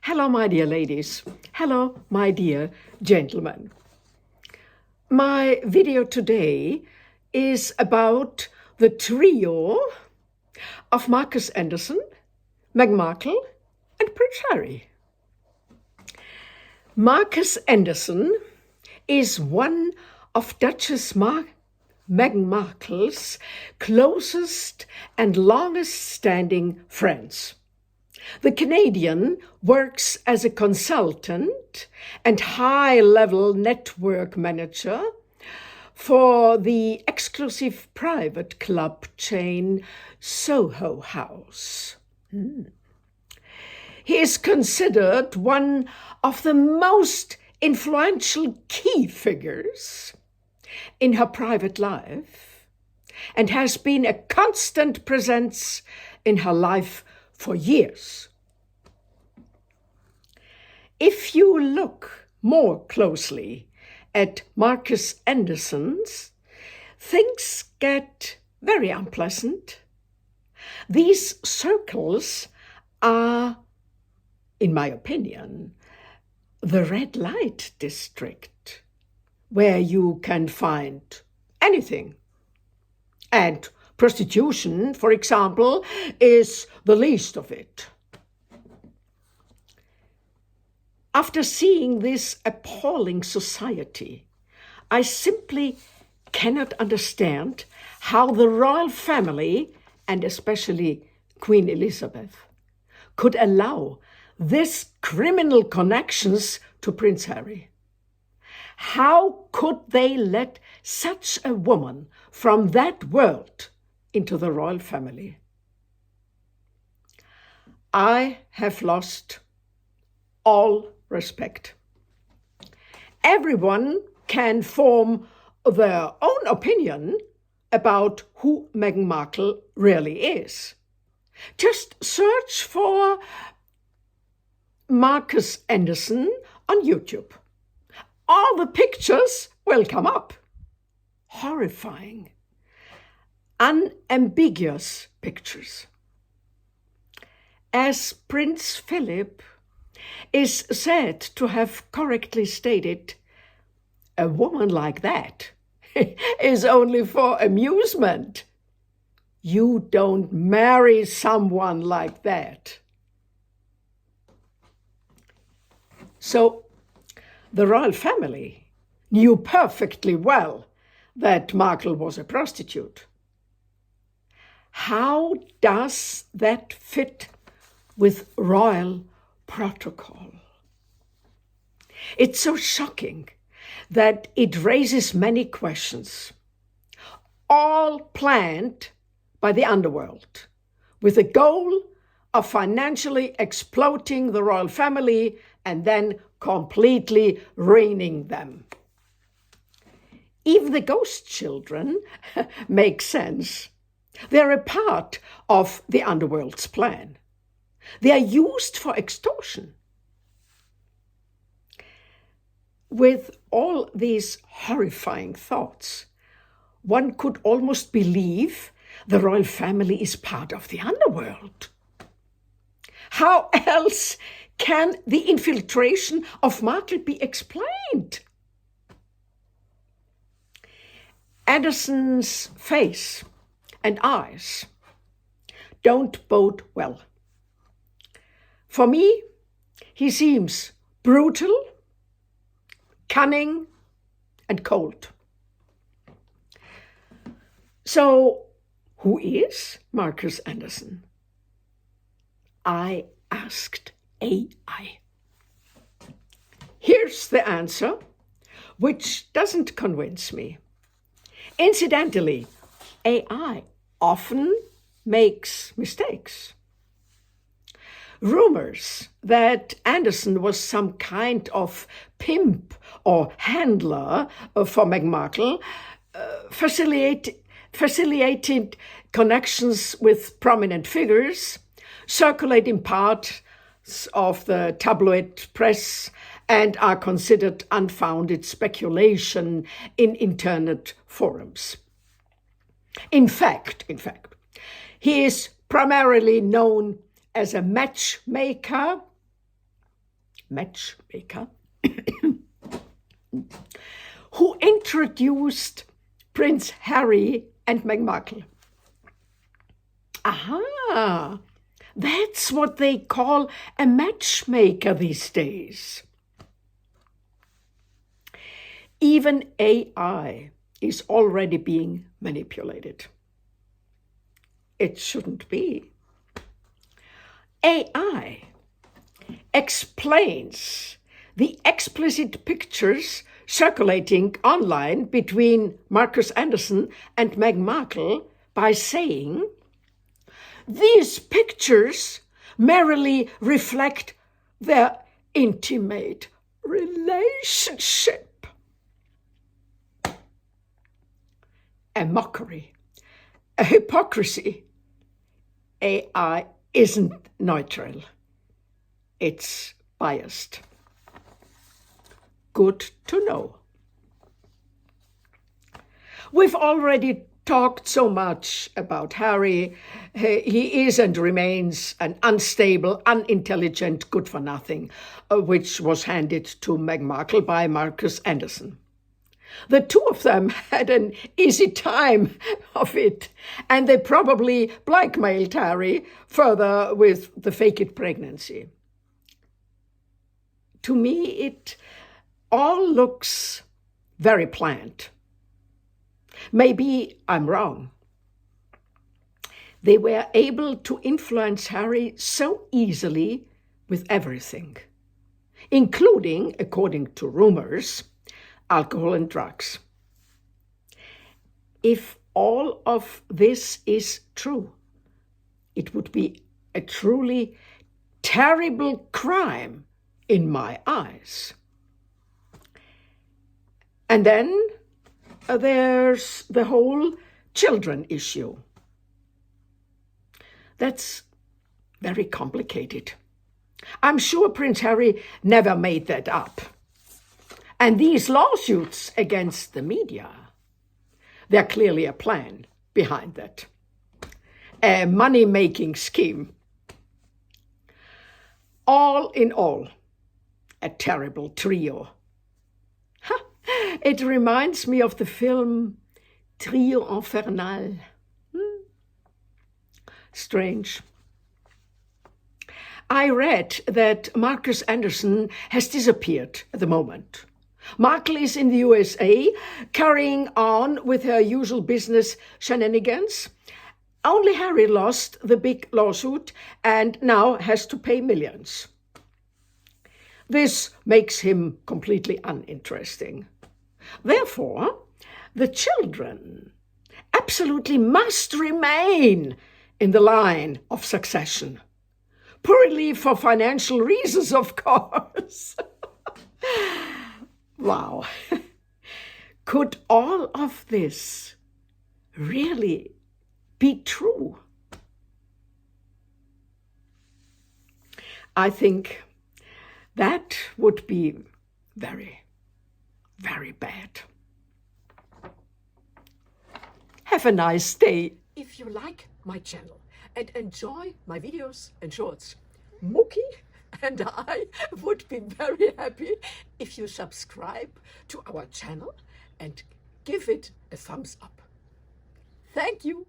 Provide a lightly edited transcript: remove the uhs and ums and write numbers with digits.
Hello, my dear ladies. Hello, my dear gentlemen. My video today is about the trio of Markus Anderson, Meghan Markle, and Prince Harry. Markus Anderson is one of Duchess Meghan Markle's closest and longest-standing friends. The Canadian works as a consultant and high-level network manager for the exclusive private club chain Soho House. He is considered one of the most influential key figures in her private life and has been a constant presence in her life for years. If you look more closely at Markus Anderson's, things get very unpleasant. These circles are, in my opinion, the red light district, where you can find anything. And prostitution, for example, is the least of it. After seeing this appalling society, I simply cannot understand how the royal family, and especially Queen Elizabeth, could allow these criminal connections to Prince Harry. How could they let such a woman from that world into the royal family? I have lost all respect. Everyone can form their own opinion about who Meghan Markle really is. Just search for Markus Anderson on YouTube. All the pictures will come up. Horrifying, unambiguous pictures. As Prince Philip is said to have correctly stated, a woman like that is only for amusement. You don't marry someone like that. So the royal family knew perfectly well that Markle was a prostitute. How does that fit with royal protocol? It's so shocking that it raises many questions, all planned by the underworld, with the goal of financially exploiting the royal family and then completely ruining them. Even the ghost children make sense. They're a part of the underworld's plan. They are used for extortion. With all these horrifying thoughts, one could almost believe the royal family is part of the underworld. How else can the infiltration of Markle be explained? Anderson's face and eyes don't bode well. For me, he seems brutal, cunning, and cold. So, who is Markus Anderson? I asked AI. Here's the answer, which doesn't convince me. Incidentally, AI often makes mistakes. Rumors that Anderson was some kind of pimp or handler for Meghan Markle facilitated connections with prominent figures, circulate in parts of the tabloid press, and are considered unfounded speculation in internet forums. In fact, he is primarily known as a matchmaker matchmaker, who introduced Prince Harry and Meghan Markle. Aha, that's what they call a matchmaker these days. Even AI is already being manipulated. It shouldn't be. AI explains the explicit pictures circulating online between Markus Anderson and Meghan Markle by saying, these pictures merely reflect their intimate relationship. A mockery, a hypocrisy. AI isn't neutral. It's biased. Good to know. We've already talked so much about Harry. He is and remains an unstable, unintelligent good-for-nothing, which was handed to Meghan Markle by Markus Anderson. The two of them had an easy time of it, and they probably blackmailed Harry further with the faked pregnancy. To me, it all looks very planned. Maybe I'm wrong. They were able to influence Harry so easily with everything, including, according to rumors, alcohol and drugs. If all of this is true, it would be a truly terrible crime in my eyes. And then there's the whole children issue. That's very complicated. I'm sure Prince Harry never made that up. And these lawsuits against the media, they're clearly a plan behind that. A money-making scheme. All in all, a terrible trio. It reminds me of the film Trio Infernal. Strange. I read that Markus Anderson has disappeared at the moment. Markle is in the USA, carrying on with her usual business shenanigans. Only Harry lost the big lawsuit and now has to pay millions. This makes him completely uninteresting. Therefore, the children absolutely must remain in the line of succession. Purely for financial reasons, of course. Wow. Could all of this really be true? I think that would be very, very bad. Have a nice day. If you like my channel and enjoy my videos and shorts, Mookie and I would be very happy if you subscribe to our channel and give it a thumbs up. Thank you.